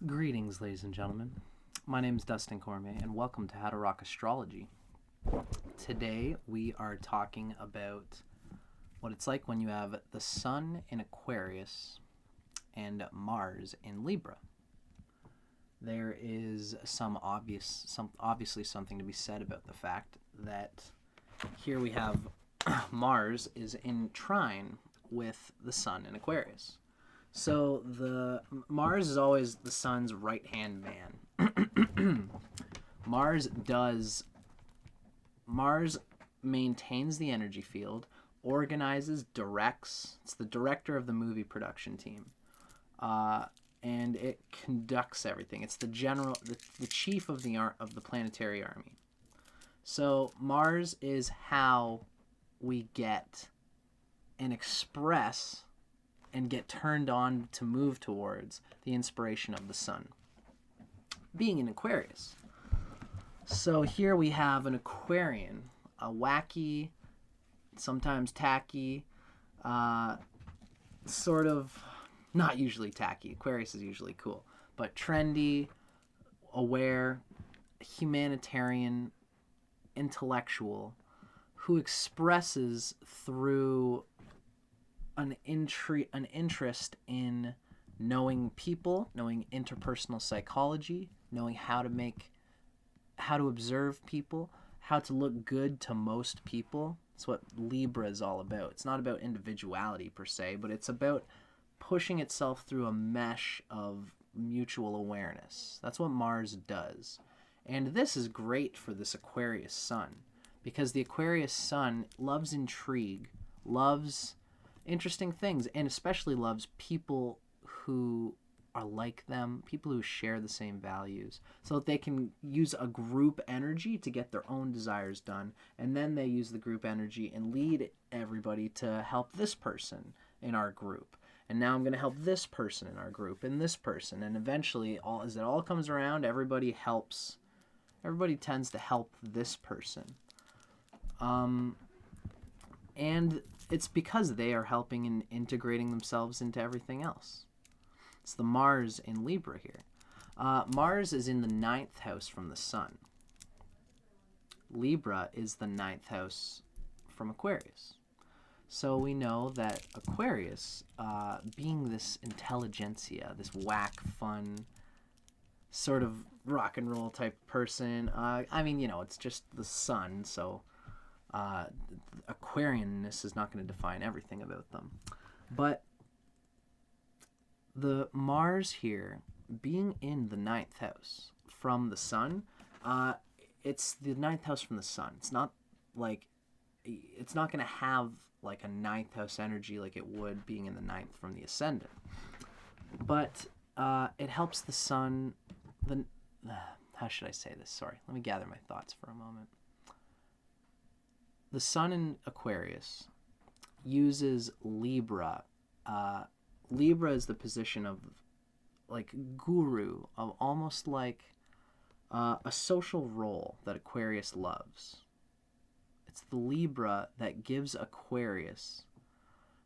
Greetings, ladies and gentlemen. My name is Dustin Cormier, and welcome to How to Rock Astrology. Today, we are talking about what it's like when you have the Sun in Aquarius and Mars in Libra. There is obviously something to be said about the fact that here we have Mars is in trine with the Sun in Aquarius. So the Mars is always the Sun's right-hand man. Mars maintains the energy field, organizes, directs. It's the director of the movie production team. And it conducts everything. It's the chief of the planetary army. So Mars is how we get and express and get turned on to move towards the inspiration of the Sun, being in Aquarius. So here we have an Aquarian, a wacky, sometimes tacky, sort of, not usually tacky. Aquarius is usually cool, but trendy, aware, humanitarian, intellectual, who expresses through an interest in knowing people, knowing interpersonal psychology, knowing how to observe people, how to look good to most people. That's what Libra is all about. It's not about individuality per se, but it's about pushing itself through a mesh of mutual awareness. That's what Mars does. And this is great for this Aquarius Sun, because the Aquarius Sun loves intrigue, loves interesting things, and especially loves people who are like them, people who share the same values, so that they can use a group energy to get their own desires done, and then they use the group energy and lead everybody to help this person in our group, and now I'm going to help this person in our group and this person, and eventually, as it all comes around, everybody tends to help this person. And it's because they are helping and integrating themselves into everything else. It's the Mars in Libra here. Mars is in the 9th house from the Sun. Libra is the 9th house from Aquarius. So we know that Aquarius, being this intelligentsia, this whack, fun, sort of rock and roll type person, it's just the Sun, so Aquarianness is not going to define everything about them. But the Mars here, being in the 9th house from the Sun, it's the 9th house from the Sun. It's not going to have like a 9th house energy like it would being in the 9th from the Ascendant. But it helps the Sun, how should I say this? Sorry, let me gather my thoughts for a moment. The Sun in Aquarius uses Libra. Libra is the position of like guru, of almost like a social role that Aquarius loves. It's the Libra that gives Aquarius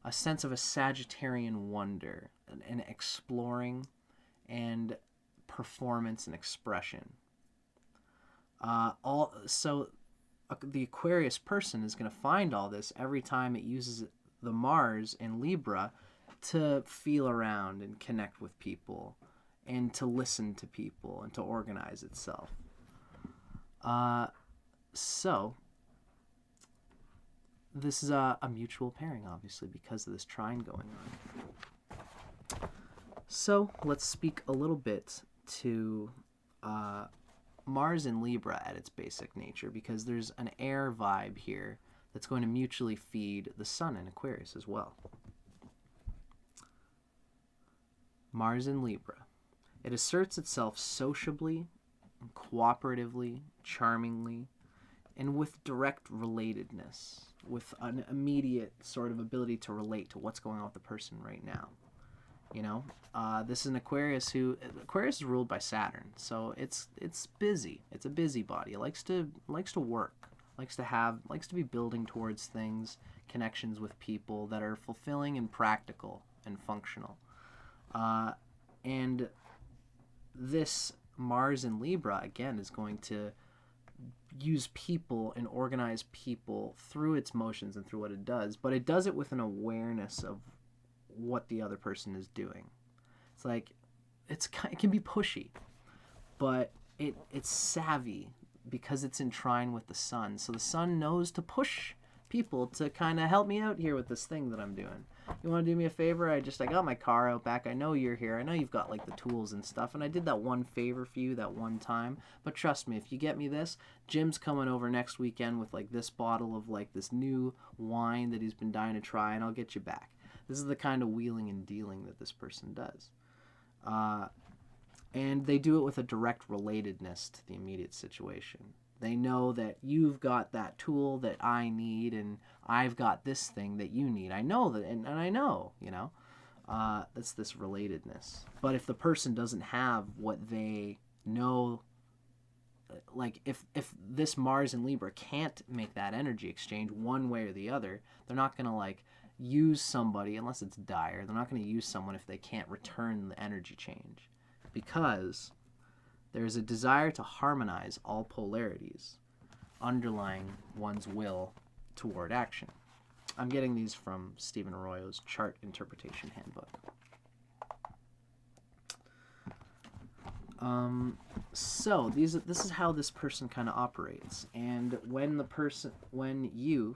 a sense of a Sagittarian wonder and exploring and performance and expression. The Aquarius person is going to find all this every time it uses the Mars in Libra to feel around and connect with people and to listen to people and to organize itself. So this is a mutual pairing, obviously, because of this trine going on. So let's speak a little bit to Mars in Libra at its basic nature, because there's an air vibe here that's going to mutually feed the Sun in Aquarius as well. Mars in Libra. It asserts itself sociably, cooperatively, charmingly, and with direct relatedness, with an immediate sort of ability to relate to what's going on with the person right now. This is an Aquarius Aquarius is ruled by Saturn, so it's busy. It's a busybody. It likes to work, likes to be building towards things, connections with people that are fulfilling and practical and functional. And this Mars in Libra, again, is going to use people and organize people through its motions and through what it does, but it does it with an awareness of what the other person is doing. It's like, it can be pushy, but it's savvy because it's in trine with the sun. So the sun knows to push people to kind of help me out here with this thing that I'm doing. You want to do me a favor? I got my car out back. I know you're here. I know you've got like the tools and stuff. And I did that one favor for you that one time. But trust me, if you get me this, Jim's coming over next weekend with like this bottle of like this new wine that he's been dying to try, and I'll get you back. This is the kind of wheeling and dealing that this person does. And they do it with a direct relatedness to the immediate situation. They know that you've got that tool that I need, and I've got this thing that you need. I know that, and I know, that's this relatedness. But if the person doesn't have what they know, like if this Mars and Libra can't make that energy exchange one way or the other, they're not going to like use somebody unless it's dire. They're not going to use someone if they can't return the energy change, because there's a desire to harmonize all polarities underlying one's will toward action. I'm getting these from Stephen Arroyo's Chart Interpretation Handbook. So this is how this person kind of operates. And when you,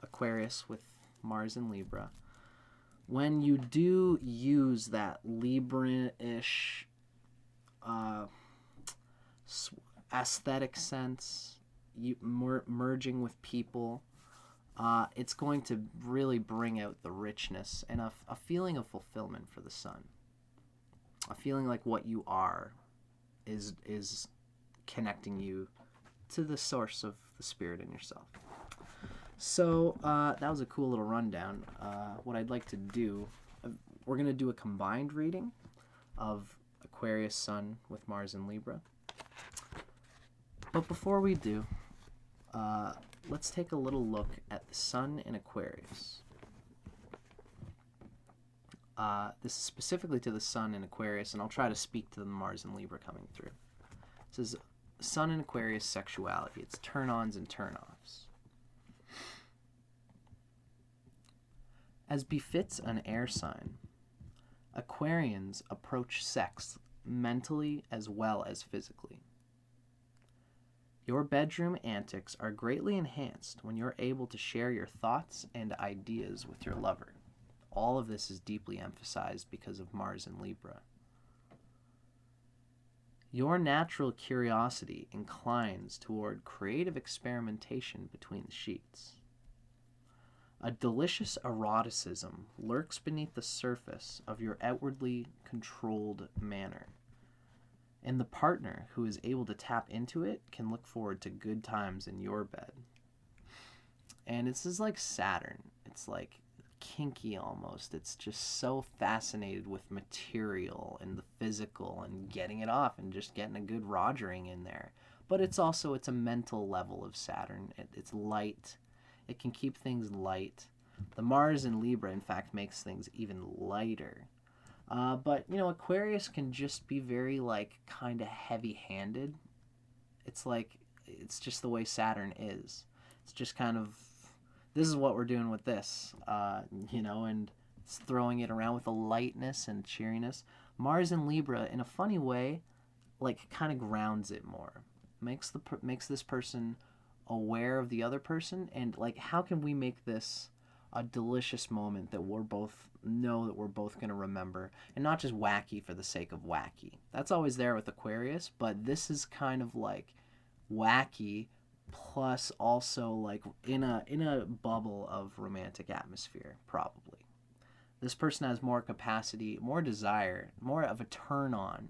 Aquarius with Mars and Libra, when you do use that Libra-ish aesthetic sense, merging with people, it's going to really bring out the richness and a feeling of fulfillment for the sun. A feeling like what you are is connecting you to the source of the spirit in yourself. So that was a cool little rundown. What I'd like to do, we're going to do a combined reading of Aquarius Sun with Mars and Libra. But before we do, let's take a little look at the Sun in Aquarius. This is specifically to the Sun in Aquarius, and I'll try to speak to the Mars and Libra coming through. This is Sun in Aquarius sexuality. It's turn-ons and turn-offs. As befits an air sign, Aquarians approach sex mentally as well as physically. Your bedroom antics are greatly enhanced when you're able to share your thoughts and ideas with your lover. All of this is deeply emphasized because of Mars and Libra. Your natural curiosity inclines toward creative experimentation between the sheets. A delicious eroticism lurks beneath the surface of your outwardly controlled manner, and the partner who is able to tap into it can look forward to good times in your bed. And this is like Saturn. It's like kinky almost. It's just so fascinated with material and the physical and getting it off and just getting a good rogering in there. But it's a mental level of Saturn. It's light. It can keep things light. The Mars in Libra, in fact, makes things even lighter. But, Aquarius can just be very, kind of heavy-handed. It's just the way Saturn is. It's just kind of, this is what we're doing with this, and it's throwing it around with a lightness and cheeriness. Mars in Libra, in a funny way, kind of grounds it more. Makes this person aware of the other person, and how can we make this a delicious moment that we're both know that we're both going to remember, and not just wacky for the sake of wacky. That's always there with Aquarius, but this is kind of wacky plus also in a bubble of romantic atmosphere. Probably this person has more capacity, more desire, more of a turn on.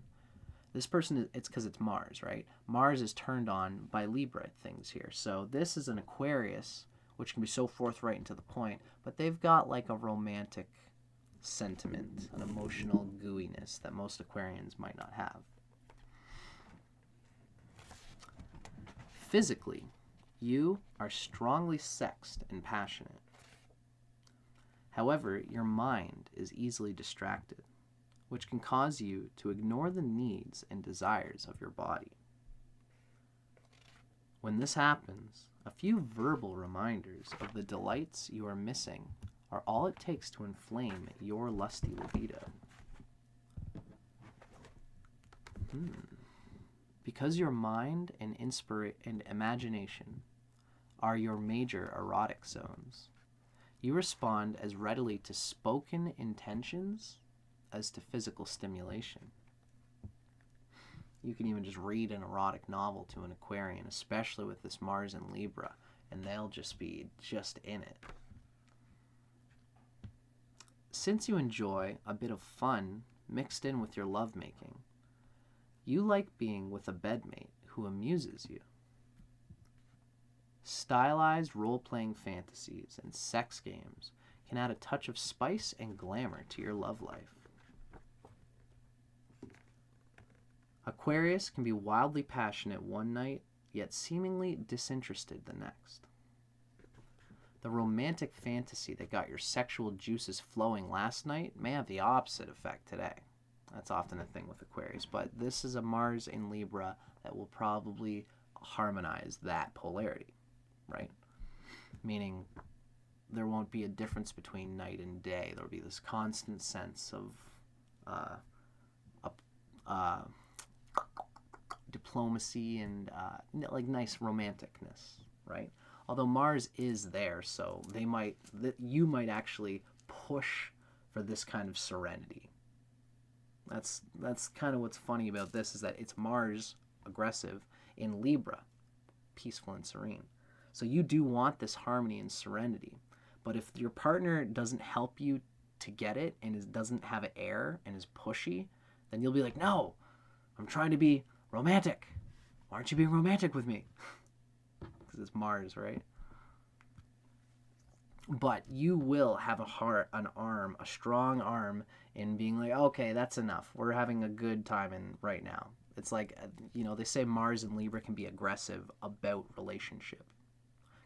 This person, it's because it's Mars, right? Mars is turned on by Libra things here. So this is an Aquarius, which can be so forthright and to the point, but they've got a romantic sentiment, an emotional gooiness that most Aquarians might not have. Physically, you are strongly sexed and passionate. However, your mind is easily distracted. which can cause you to ignore the needs and desires of your body. When this happens, a few verbal reminders of the delights you are missing are all it takes to inflame your lusty libido. Because your mind and imagination are your major erotic zones, you respond as readily to spoken intentions as to physical stimulation. You can even just read an erotic novel to an Aquarian, especially with this Mars and Libra, and they'll just be just in it. Since you enjoy a bit of fun mixed in with your lovemaking, you like being with a bedmate who amuses you. Stylized role-playing fantasies and sex games can add a touch of spice and glamour to your love life. Aquarius can be wildly passionate one night, yet seemingly disinterested the next. The romantic fantasy that got your sexual juices flowing last night may have the opposite effect today. That's often a thing with Aquarius, but this is a Mars in Libra that will probably harmonize that polarity, right? Meaning there won't be a difference between night and day. There'll be this constant sense of diplomacy and like nice romanticness, right? Although Mars is there, so you might actually push for this kind of serenity. That's kind of what's funny about this, is that it's Mars, aggressive, in Libra, peaceful and serene. So you do want this harmony and serenity. But if your partner doesn't help you to get it and doesn't have air and is pushy, then you'll be like, no, I'm trying to be romantic. Why aren't you being romantic with me? Because it's Mars, right? But you will have a strong arm in being like, okay, that's enough. We're having a good time right now. It's like, they say Mars and Libra can be aggressive about relationship.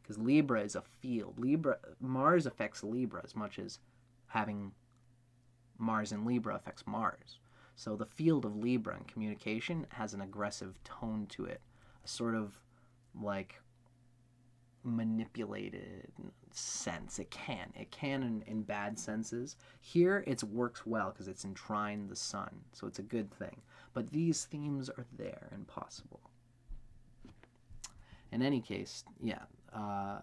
Because Libra is a field. Mars affects Libra as much as having Mars in Libra affects Mars. So the field of Libra and communication has an aggressive tone to it. A sort of like manipulated sense. It can in bad senses. Here it works well because it's enshrined the sun, so it's a good thing. But these themes are there and possible. In any case, I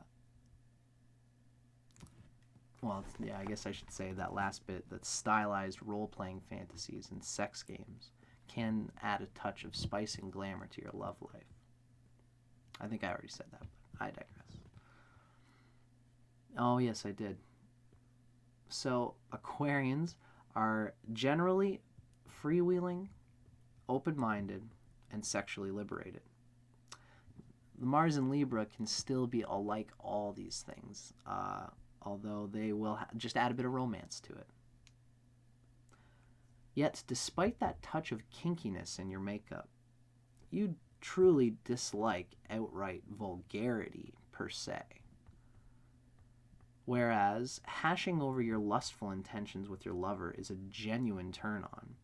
guess I should say that last bit, that stylized role-playing fantasies and sex games can add a touch of spice and glamour to your love life. I think I already said that, but I digress. Oh, yes, I did. So, Aquarians are generally freewheeling, open-minded, and sexually liberated. The Mars in Libra can still be like all these things, although they will just add a bit of romance to it. Yet, despite that touch of kinkiness in your makeup, you truly dislike outright vulgarity per se. Whereas hashing over your lustful intentions with your lover is a genuine turn-on.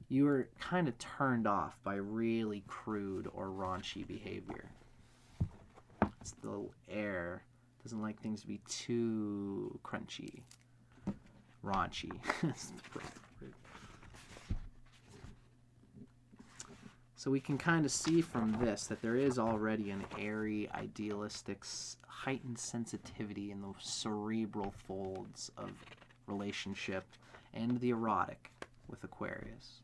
You are kind of turned off by really crude or raunchy behavior. It's the air. Doesn't like things to be too crunchy, raunchy. So we can kind of see from this that there is already an airy, idealistic, heightened sensitivity in the cerebral folds of relationship and the erotic with Aquarius.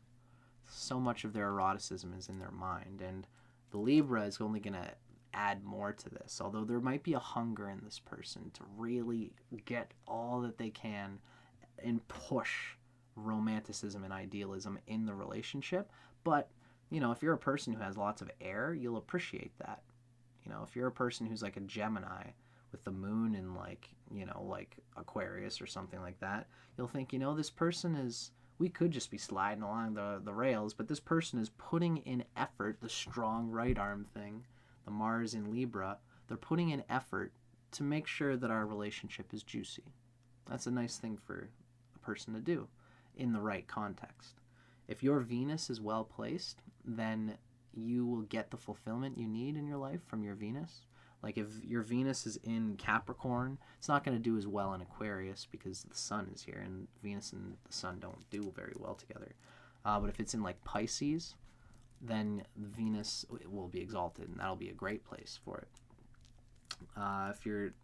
So much of their eroticism is in their mind, and the Libra is only going to add more to this, although there might be a hunger in this person to really get all that they can and push romanticism and idealism in the relationship. But if you're a person who has lots of air, you'll appreciate that. If you're a person who's like a Gemini with the moon in like Aquarius or something like that, you'll think, this person is, we could just be sliding along the rails, but this person is putting in effort, the strong right arm thing, the Mars in Libra, they're putting in effort to make sure that our relationship is juicy. That's a nice thing for a person to do in the right context. If your Venus is well placed, then you will get the fulfillment you need in your life from your Venus. Like if your Venus is in Capricorn, it's not going to do as well in Aquarius because the sun is here, and Venus and the sun don't do very well together. But if it's in like Pisces, then Venus will be exalted, and that'll be a great place for it. If your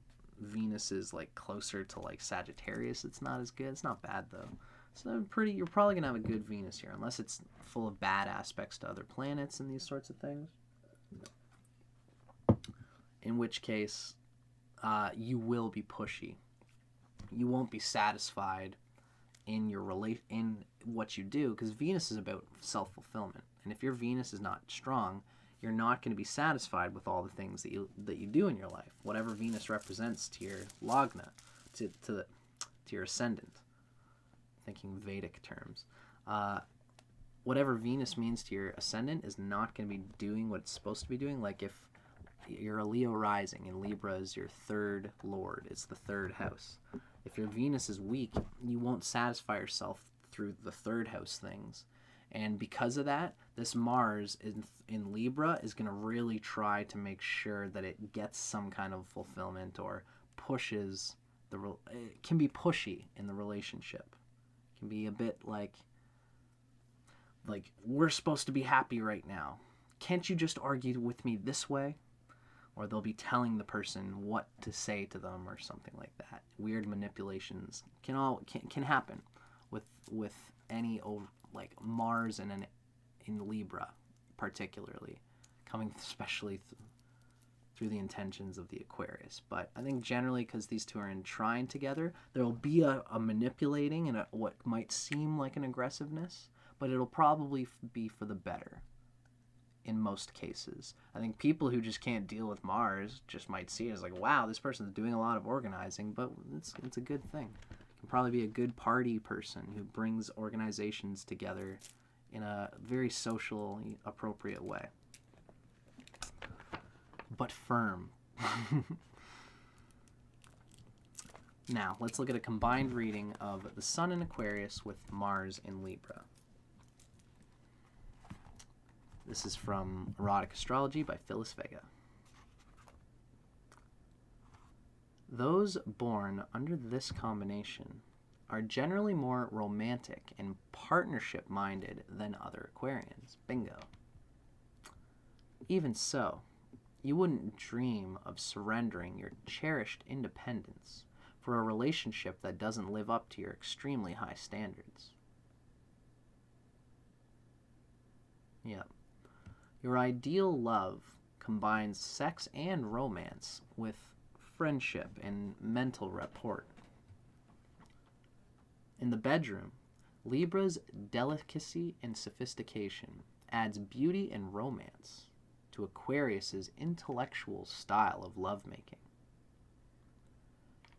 Venus is like closer to like Sagittarius, it's not as good. It's not bad though. So you're probably gonna have a good Venus here, unless it's full of bad aspects to other planets and these sorts of things. In which case, you will be pushy. You won't be satisfied in in what you do, because Venus is about self-fulfillment. And if your Venus is not strong, you're not going to be satisfied with all the things that you do in your life. Whatever Venus represents to your lagna, to your ascendant. Thinking Vedic terms. Whatever Venus means to your ascendant is not going to be doing what it's supposed to be doing. Like if you're a Leo rising and Libra is your third lord, it's the third house. If your Venus is weak, you won't satisfy yourself through the third house things. And because of that, this Mars in Libra is going to really try to make sure that it gets some kind of fulfillment, or pushes it can be pushy in the relationship. It can be a bit like we're supposed to be happy right now. Can't you just argue with me this way? Or they'll be telling the person what to say to them or something like that. Weird manipulations can happen with any like Mars and in Libra, particularly, coming especially through the intentions of the Aquarius. But I think generally, because these two are in trine together, there will be a manipulating and what might seem like an aggressiveness, but it'll probably be for the better. In most cases, I think people who just can't deal with Mars just might see it as like, wow, this person's doing a lot of organizing, but it's a good thing. Can probably be a good party person who brings organizations together in a very socially appropriate way. But firm. Now, let's look at a combined reading of the Sun in Aquarius with Mars in Libra. This is from Erotic Astrology by Phyllis Vega. Those born under this combination are generally more romantic and partnership-minded than other Aquarians. Bingo. Even so, you wouldn't dream of surrendering your cherished independence for a relationship that doesn't live up to your extremely high standards. Yep. Your ideal love combines sex and romance with friendship and mental rapport. In the bedroom, Libra's delicacy and sophistication adds beauty and romance to Aquarius's intellectual style of lovemaking.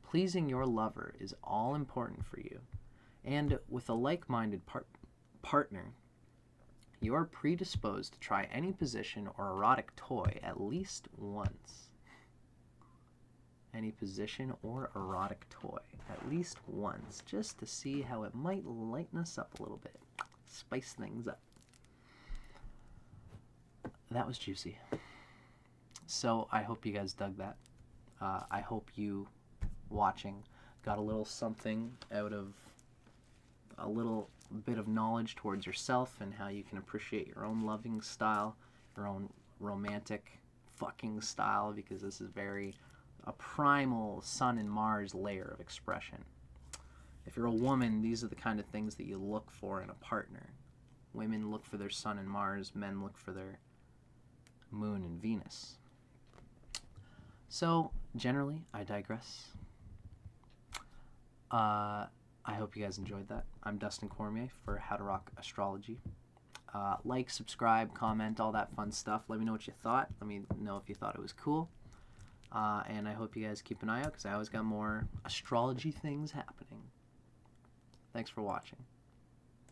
Pleasing your lover is all important for you, and with a like-minded partner, you are predisposed to try any position or erotic toy at least once. Any position or erotic toy at least once, just to see how it might lighten us up a little bit, spice things up. That was juicy. So I hope you guys dug that. I hope you watching got a little something out of a little bit of knowledge towards yourself and how you can appreciate your own loving style, your own romantic fucking style, because this is a primal Sun and Mars layer of expression. If you're a woman, these are the kind of things that you look for in a partner. Women look for their Sun and Mars, men look for their Moon and Venus. So, generally, I digress. I hope you guys enjoyed that. I'm Dustin Cormier for How to Rock Astrology. Like, subscribe, comment, all that fun stuff. Let me know what you thought. Let me know if you thought it was cool. And I hope you guys keep an eye out, because I always got more astrology things happening. Thanks for watching.